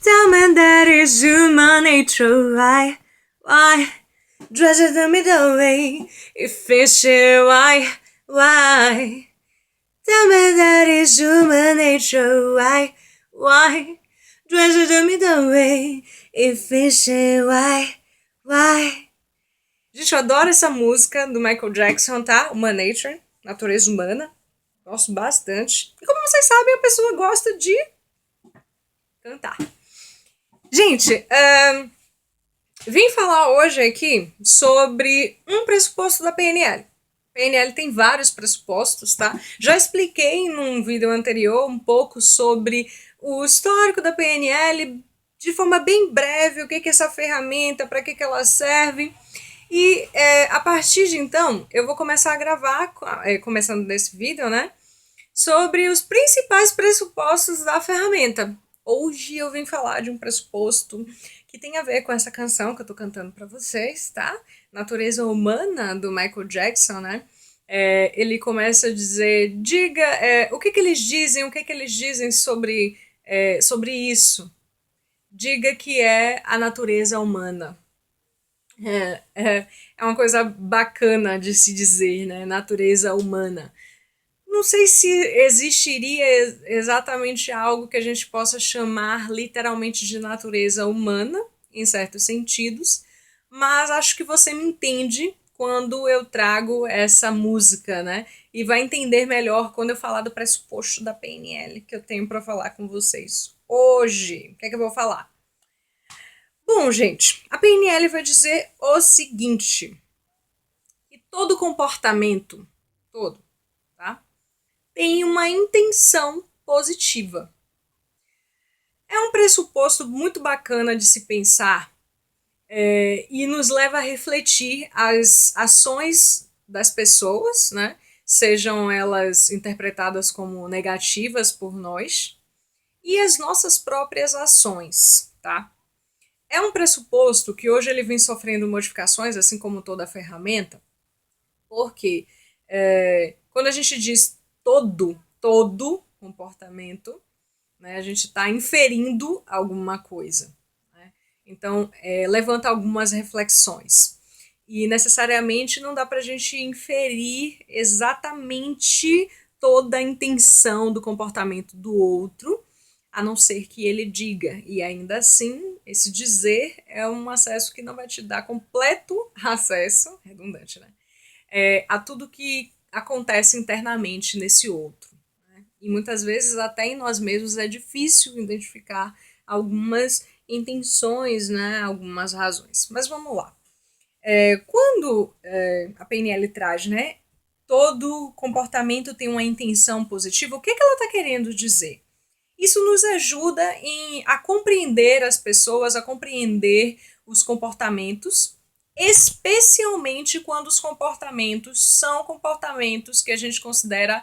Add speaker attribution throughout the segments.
Speaker 1: Tell me that is human nature. Why? Dress it the middle way. If it's you, why? Tell me that is human nature. Why? Dress it the middle way. If it's you, why? Gente, eu adoro essa música do Michael Jackson, tá? Human Nature, natureza humana. Gosto bastante. E como vocês sabem, a pessoa gosta de cantar. Gente, vim falar hoje aqui sobre um pressuposto da PNL. PNL tem vários pressupostos, tá? Já expliquei num vídeo anterior um pouco sobre o histórico da PNL, de forma bem breve, o que é essa ferramenta, para que ela serve. E a partir de então, eu vou começar a gravar, começando desse vídeo, né? Sobre os principais pressupostos da ferramenta. Hoje eu vim falar de um pressuposto que tem a ver com essa canção que eu tô cantando para vocês, tá? Natureza Humana, do Michael Jackson, né? Ele começa a dizer, diga, o que eles dizem sobre isso. Diga que é a natureza humana. É uma coisa bacana de se dizer, né? Natureza humana. Não sei se existiria exatamente algo que a gente possa chamar literalmente de natureza humana, em certos sentidos, mas acho que você me entende quando eu trago essa música, né? E vai entender melhor quando eu falar do pressuposto da PNL que eu tenho para falar com vocês hoje. O que é que eu vou falar? Bom, gente, a PNL vai dizer o seguinte, que todo comportamento, tá? Tem uma intenção positiva. É um pressuposto muito bacana de se pensar e nos leva a refletir as ações das pessoas, né? Sejam elas interpretadas como negativas por nós, e as nossas próprias ações, tá? É um pressuposto que hoje ele vem sofrendo modificações, assim como toda a ferramenta, porque quando a gente diz todo comportamento, né, a gente está inferindo alguma coisa. Né? Então, levanta algumas reflexões. E necessariamente não dá para a gente inferir exatamente toda a intenção do comportamento do outro, a não ser que ele diga. E ainda assim, esse dizer é um acesso que não vai te dar completo acesso, redundante, né? A tudo que acontece internamente nesse outro. Né? E muitas vezes até em nós mesmos é difícil identificar algumas intenções, né? Algumas razões. Mas vamos lá. Quando a PNL traz, né? Todo comportamento tem uma intenção positiva, o que ela está querendo dizer? Isso nos ajuda a compreender as pessoas, a compreender os comportamentos, especialmente quando os comportamentos são comportamentos que a gente considera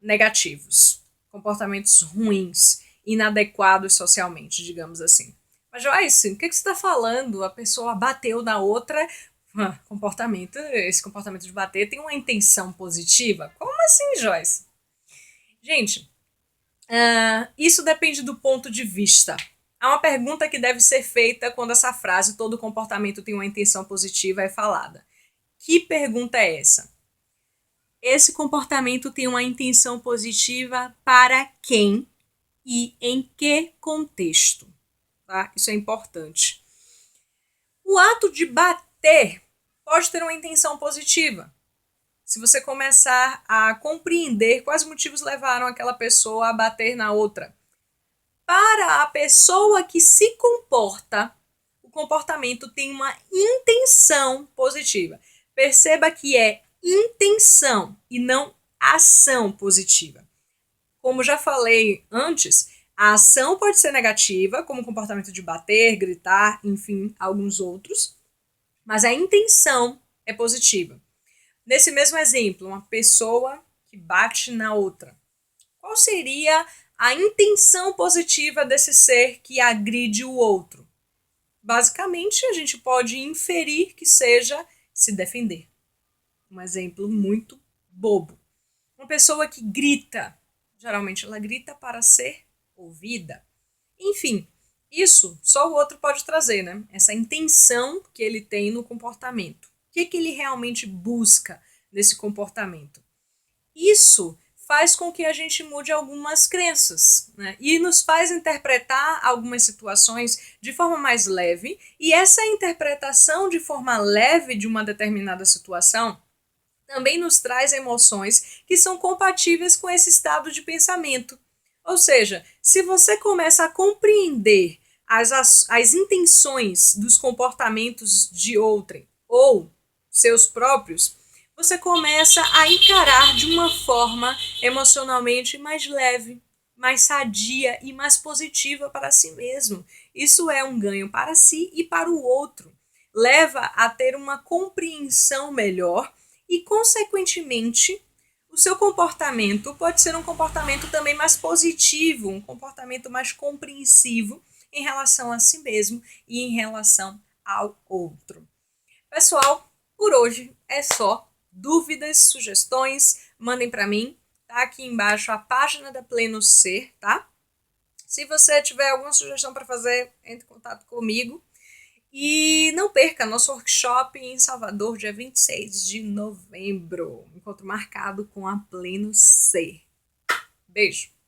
Speaker 1: negativos, comportamentos ruins, inadequados socialmente, digamos assim. Mas Joyce, o que você está falando? A pessoa bateu na outra. Esse comportamento de bater tem uma intenção positiva? Como assim, Joyce? Gente, isso depende do ponto de vista. Há uma pergunta que deve ser feita quando essa frase, todo comportamento tem uma intenção positiva, é falada. Que pergunta é essa? Esse comportamento tem uma intenção positiva para quem e em que contexto? Tá? Isso é importante. O ato de bater pode ter uma intenção positiva. Se você começar a compreender quais motivos levaram aquela pessoa a bater na outra. Para a pessoa que se comporta, o comportamento tem uma intenção positiva. Perceba que é intenção e não ação positiva. Como já falei antes, a ação pode ser negativa, como o comportamento de bater, gritar, enfim, alguns outros, mas a intenção é positiva. Nesse mesmo exemplo, uma pessoa que bate na outra. Qual seria a intenção positiva desse ser que agride o outro? Basicamente, a gente pode inferir que seja se defender. Um exemplo muito bobo. Uma pessoa que grita, geralmente ela grita para ser ouvida. Enfim, Isso só o outro pode trazer, né? Essa intenção que ele tem no comportamento. O que ele realmente busca nesse comportamento? Isso faz com que a gente mude algumas crenças, né? E nos faz interpretar algumas situações de forma mais leve, e essa interpretação de forma leve de uma determinada situação também nos traz emoções que são compatíveis com esse estado de pensamento. Ou seja, se você começa a compreender as intenções dos comportamentos de outrem ou seus próprios, você começa a encarar de uma forma emocionalmente mais leve, mais sadia e mais positiva para si mesmo. Isso é um ganho para si e para o outro. Leva a ter uma compreensão melhor e, consequentemente, o seu comportamento pode ser um comportamento também mais positivo, um comportamento mais compreensivo em relação a si mesmo e em relação ao outro. Pessoal, por hoje é só. Dúvidas, sugestões, mandem para mim. Tá aqui embaixo a página da Pleno Ser, tá? Se você tiver alguma sugestão para fazer, entre em contato comigo. E não perca nosso workshop em Salvador, dia 26 de novembro. Encontro marcado com a Pleno Ser. Beijo!